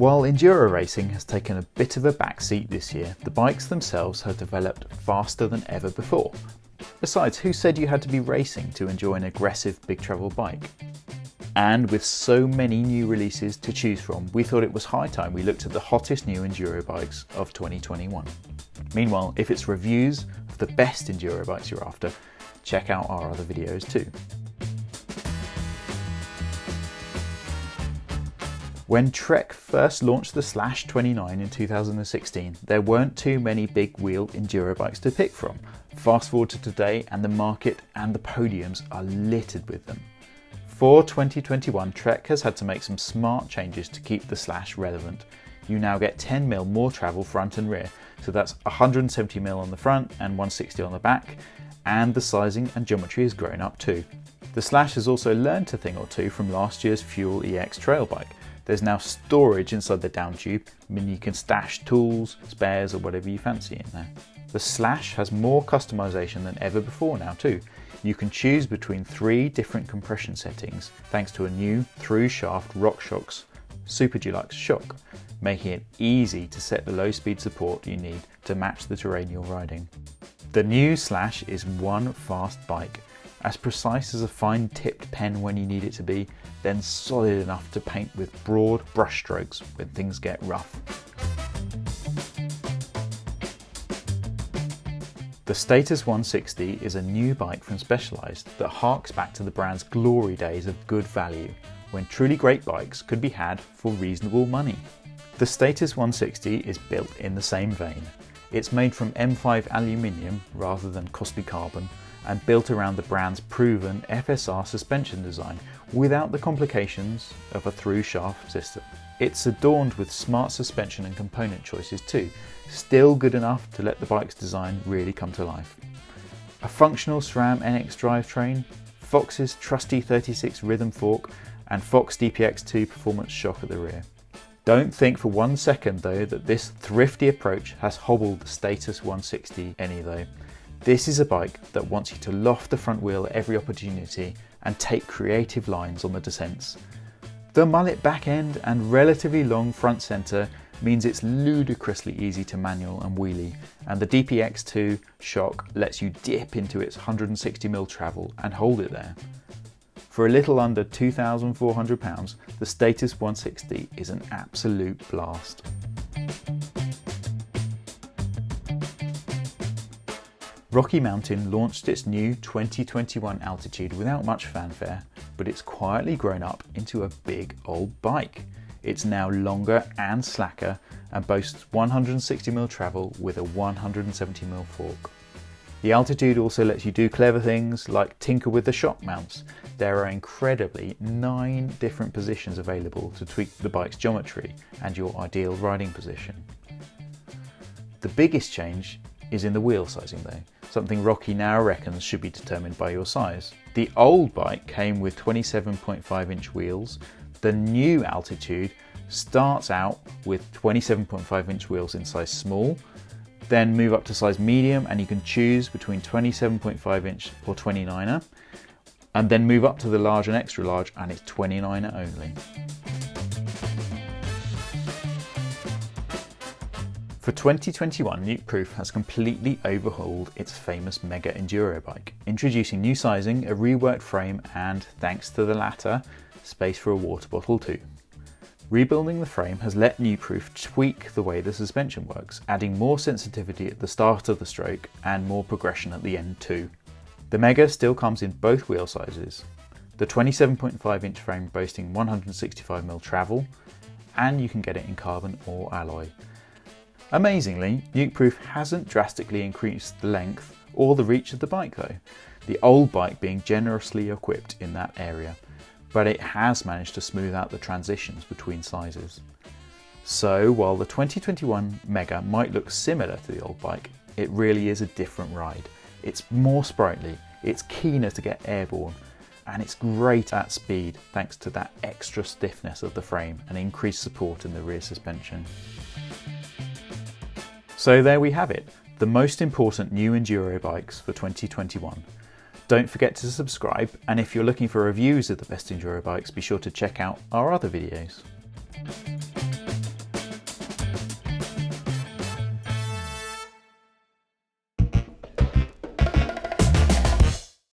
While enduro racing has taken a bit of a backseat this year, the bikes themselves have developed faster than ever before. Besides, who said you had to be racing to enjoy an aggressive big travel bike? And with so many new releases to choose from, we thought it was high time we looked at the hottest new enduro bikes of 2021. Meanwhile, if it's reviews of the best enduro bikes you're after, check out our other videos too. When Trek first launched the Slash 29 in 2016, there weren't too many big wheel enduro bikes to pick from. Fast forward to today and the market and the podiums are littered with them. For 2021, Trek has had to make some smart changes to keep the Slash relevant. You now get 10mm more travel front and rear, so that's 170mm on the front and 160 on the back, and the sizing and geometry has grown up too. The Slash has also learned a thing or two from last year's Fuel EX trail bike. There's now storage inside the down tube, meaning you can stash tools, spares or whatever you fancy in there. The Slash has more customization than ever before now too. You can choose between 3 different compression settings thanks to a new through-shaft RockShox Super Deluxe shock, making it easy to set the low speed support you need to match the terrain you're riding. The new Slash is one fast bike, as precise as a fine tipped pen when you need it to be, then solid enough to paint with broad brush strokes when things get rough. The Status 160 is a new bike from Specialized that harks back to the brand's glory days of good value, when truly great bikes could be had for reasonable money. The Status 160 is built in the same vein. It's made from M5 aluminium rather than costly carbon, and built around the brand's proven FSR suspension design without the complications of a through-shaft system. It's adorned with smart suspension and component choices too, still good enough to let the bike's design really come to life. A functional SRAM NX drivetrain, Fox's trusty 36 rhythm fork, and Fox DPX2 performance shock at the rear. Don't think for one second though that this thrifty approach has hobbled the Status 160 any though. This is a bike that wants you to loft the front wheel at every opportunity and take creative lines on the descents. The mullet back end and relatively long front centre means it's ludicrously easy to manual and wheelie, and the DPX2 shock lets you dip into its 160mm travel and hold it there. For a little under £2,400, the Status 160 is an absolute blast. Rocky Mountain launched its new 2021 Altitude without much fanfare, but it's quietly grown up into a big old bike. It's now longer and slacker and boasts 160mm travel with a 170mm fork. The Altitude also lets you do clever things like tinker with the shock mounts. There are incredibly 9 different positions available to tweak the bike's geometry and your ideal riding position. The biggest change is in the wheel sizing though, something Rocky now reckons should be determined by your size. The old bike came with 27.5-inch wheels. The new Altitude starts out with 27.5-inch wheels in size small, then move up to size medium, and you can choose between 27.5-inch or 29er, and then move up to the large and extra large, and it's 29er only. For 2021, Nukeproof has completely overhauled its famous Mega Enduro bike, introducing new sizing, a reworked frame, and, thanks to the latter, space for a water bottle too. Rebuilding the frame has let Nukeproof tweak the way the suspension works, adding more sensitivity at the start of the stroke and more progression at the end too. The Mega still comes in both wheel sizes, the 27.5-inch frame boasting 165mm travel, and you can get it in carbon or alloy. Amazingly, Nukeproof hasn't drastically increased the length or the reach of the bike though, the old bike being generously equipped in that area, but it has managed to smooth out the transitions between sizes. So while the 2021 Mega might look similar to the old bike, it really is a different ride. It's more sprightly, it's keener to get airborne, and it's great at speed thanks to that extra stiffness of the frame and increased support in the rear suspension. So there we have it, the most important new enduro bikes for 2021. Don't forget to subscribe, and if you're looking for reviews of the best enduro bikes, be sure to check out our other videos.